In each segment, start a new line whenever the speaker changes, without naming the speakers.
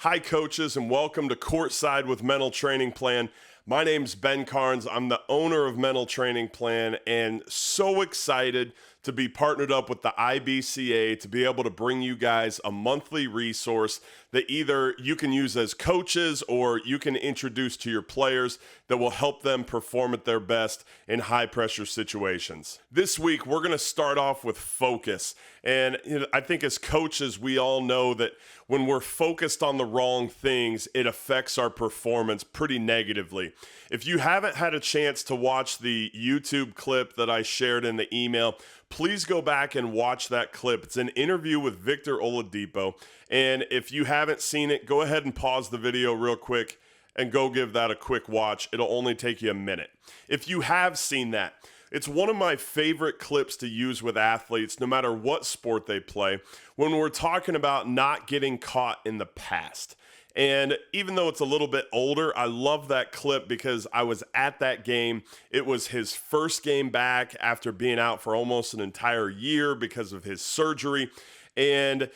Hi, coaches, and welcome to Courtside with Mental Training Plan. My name's Ben Carnes. I'm the owner of Mental Training Plan and so excited to be partnered up with the IBCA to be able to bring you guys a monthly resource that either you can use as coaches or you can introduce to your players that will help them perform at their best in high pressure situations. This week, we're going to start off with focus. And I think as coaches, we all know that when we're focused on the wrong things, it affects our performance pretty negatively. If you haven't had a chance to watch the YouTube clip that I shared in the email, please go back and watch that clip. It's an interview with Victor Oladipo. And if you haven't seen it, go ahead and pause the video real quick and go give that a quick watch. It'll only take you a minute. If you have seen that, it's one of my favorite clips to use with athletes, no matter what sport they play, when we're talking about not getting caught in the past. And even though it's a little bit older, I love that clip because I was at that game. It was his first game back after being out for almost an entire year because of his surgery. And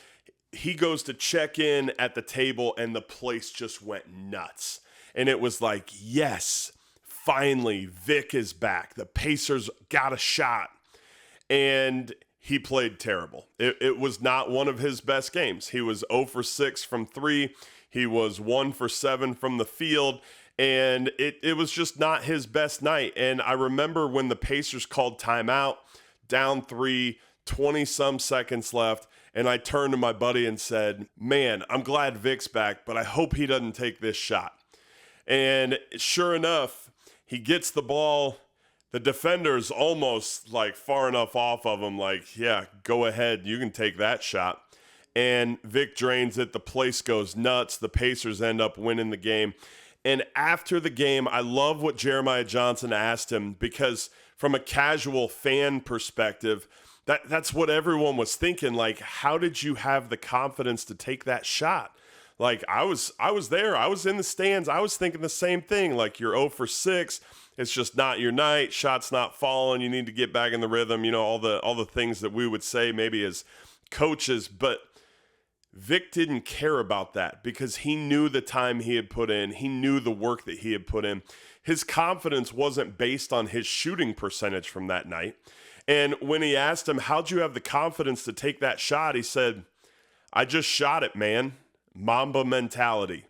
he goes to check in at the table and the place just went nuts. And it was like, yes, finally, Vic is back. The Pacers got a shot. And he played terrible. It was not one of his best games. He was 0 for 6 from 3. He was 1 for 7 from the field, and it was just not his best night. And I remember when the Pacers called timeout, down 3, 20-some seconds left, and I turned to my buddy and said, man, I'm glad Vic's back, but I hope he doesn't take this shot. And sure enough, he gets the ball. The defender's almost like far enough off of him, like, yeah, go ahead, you can take that shot. And Vic drains it. The place goes nuts. The Pacers end up winning the game. And after the game, I love what Jeremiah Johnson asked him because from a casual fan perspective, that's what everyone was thinking. Like, how did you have the confidence to take that shot? Like, I was there. I was in the stands. I was thinking the same thing. Like, you're 0 for 6. It's just not your night. Shot's not falling. You need to get back in the rhythm. You know, all the things that we would say maybe as coaches. But Vic didn't care about that because he knew the time he had put in. He knew the work that he had put in. His confidence wasn't based on his shooting percentage from that night. And when he asked him, how'd you have the confidence to take that shot? He said, I just shot it, man. Mamba mentality.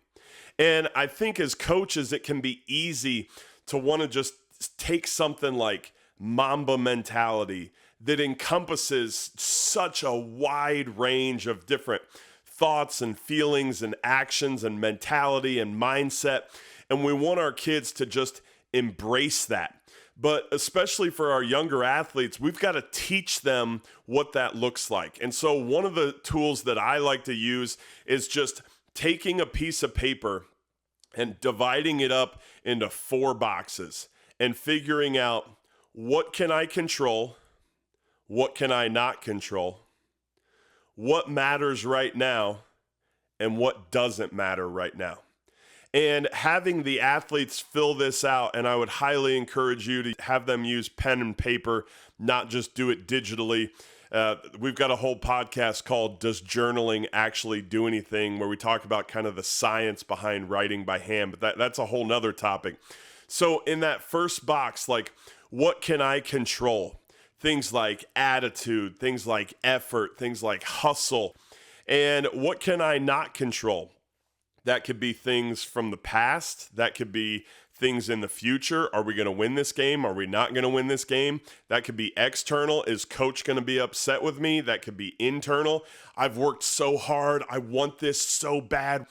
And I think as coaches, it can be easy to want to just take something like Mamba mentality that encompasses such a wide range of different thoughts and feelings and actions and mentality and mindset. And we want our kids to just embrace that. But especially for our younger athletes, we've got to teach them what that looks like. And so one of the tools that I like to use is just taking a piece of paper and dividing it up into 4 boxes and figuring out what can I control, what can I not control, what matters right now, and what doesn't matter right now. And having the athletes fill this out, and I would highly encourage you to have them use pen and paper, not just do it digitally. We've got a whole podcast called Does Journaling Actually Do Anything, where we talk about kind of the science behind writing by hand, but that's a whole nother topic. So in that first box, like, what can I control? Things like attitude, things like effort, things like hustle. And what can I not control? That could be things from the past. That could be things in the future. Are we going to win this game? Are we not going to win this game? That could be external. Is coach going to be upset with me? That could be internal. I've worked so hard. I want this so bad.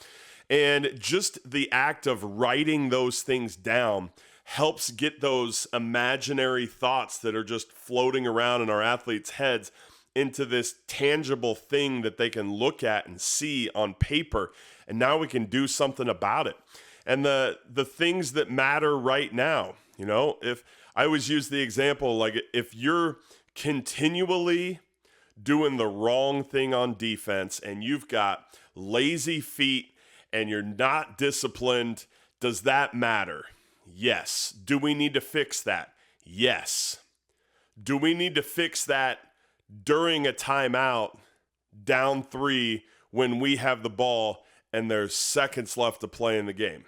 And just the act of writing those things down helps get those imaginary thoughts that are just floating around in our athletes' heads into this tangible thing that they can look at and see on paper. And now we can do something about it. And the things that matter right now, you know, if I always use the example, like if you're continually doing the wrong thing on defense and you've got lazy feet and you're not disciplined, does that matter? Yes. Do we need to fix that? Yes. Do we need to fix that during a timeout, down 3, when we have the ball and there's seconds left to play in the game?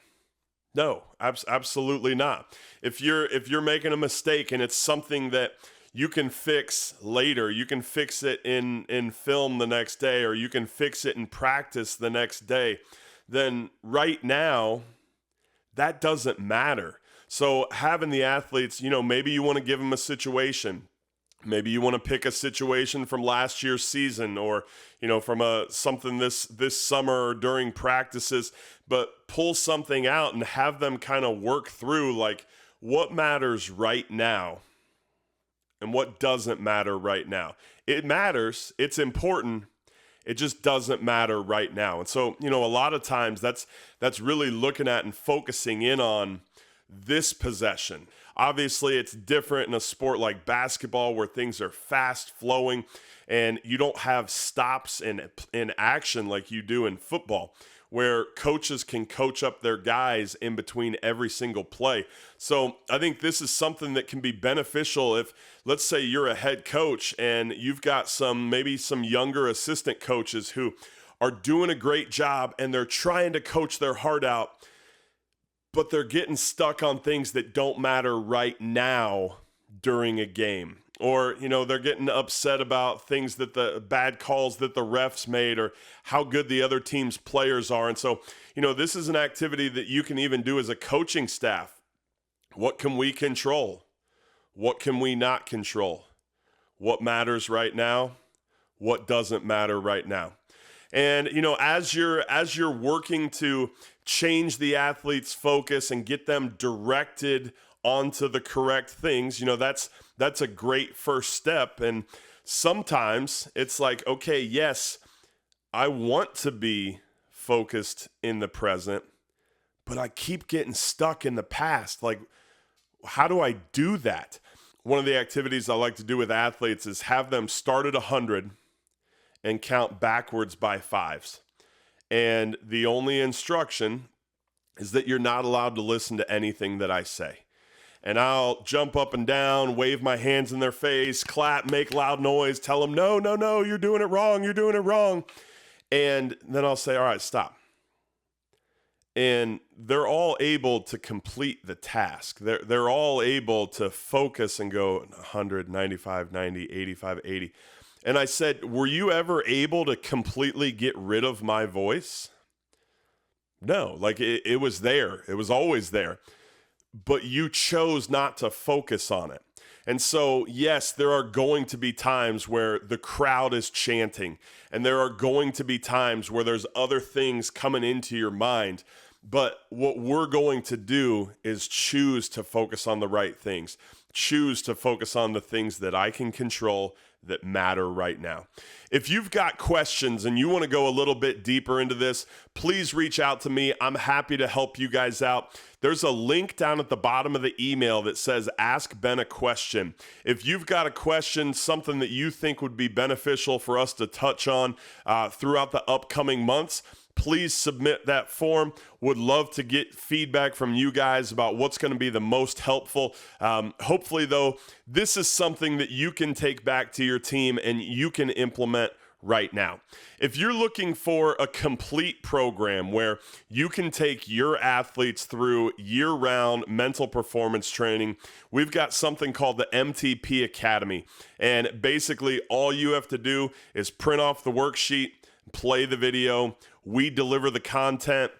No, absolutely not. If you're making a mistake and it's something that you can fix later, you can fix it in film the next day, or you can fix it in practice the next day, then right now that doesn't matter. So having the athletes, maybe you want to give them a situation. Maybe you want to pick a situation from last year's season, or from something this summer or during practices, but pull something out and have them kind of work through like what matters right now and what doesn't matter right now. It matters, it's important, it just doesn't matter right now. And so, a lot of times that's really looking at and focusing in on this possession. Obviously, it's different in a sport like basketball where things are fast flowing and you don't have stops in action like you do in football, where coaches can coach up their guys in between every single play. So I think this is something that can be beneficial if, let's say, you're a head coach and you've got maybe some younger assistant coaches who are doing a great job and they're trying to coach their heart out, but they're getting stuck on things that don't matter right now during a game. Or, they're getting upset about things that the bad calls that the refs made, or how good the other team's players are. And so, this is an activity that you can even do as a coaching staff. What can we control? What can we not control? What matters right now? What doesn't matter right now? And, as you're working to change the athlete's focus and get them directed onto the correct things, that's a great first step. And sometimes it's like, okay, yes, I want to be focused in the present, but I keep getting stuck in the past. Like, how do I do that? One of the activities I like to do with athletes is have them start at 100 and count backwards by fives. And the only instruction is that you're not allowed to listen to anything that I say. And I'll jump up and down, wave my hands in their face, clap, make loud noise, tell them, no, you're doing it wrong. And then I'll say, all right, stop. And they're all able to complete the task. They're all able to focus and go 100, 95, 90, 85, 80. And I said, were you ever able to completely get rid of my voice? No, like it was there. It was always there. But you chose not to focus on it. And so, yes, there are going to be times where the crowd is chanting, and there are going to be times where there's other things coming into your mind. But what we're going to do is choose to focus on the right things, choose to focus on the things that I can control that matter right now. If you've got questions and you want to go a little bit deeper into this, please reach out to me. I'm happy to help you guys out. There's a link down at the bottom of the email that says Ask Ben a Question. If you've got a question, something that you think would be beneficial for us to touch on throughout the upcoming months, please submit that form. Would love to get feedback from you guys about what's going to be the most helpful. Hopefully, though, this is something that you can take back to your team and you can implement right now. If you're looking for a complete program where you can take your athletes through year-round mental performance training, we've got something called the MTP Academy. And basically, all you have to do is print off the worksheet, play the video, we deliver the content,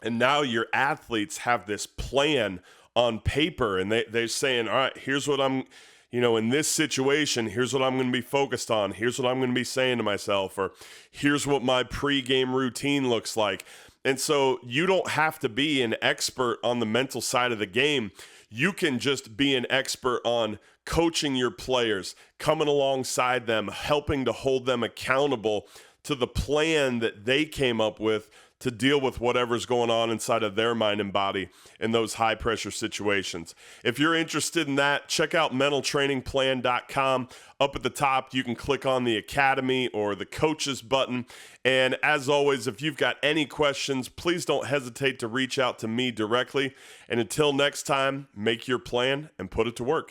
and now your athletes have this plan on paper, and they're saying, all right, here's what I'm, in this situation, here's what I'm going to be focused on. Here's what I'm going to be saying to myself, or here's what my pregame routine looks like. And so you don't have to be an expert on the mental side of the game. You can just be an expert on coaching your players, coming alongside them, helping to hold them accountable to the plan that they came up with to deal with whatever's going on inside of their mind and body in those high pressure situations. If you're interested in that, check out mentaltrainingplan.com. Up at the top, you can click on the Academy or the Coaches button. And as always, if you've got any questions, please don't hesitate to reach out to me directly. And until next time, make your plan and put it to work.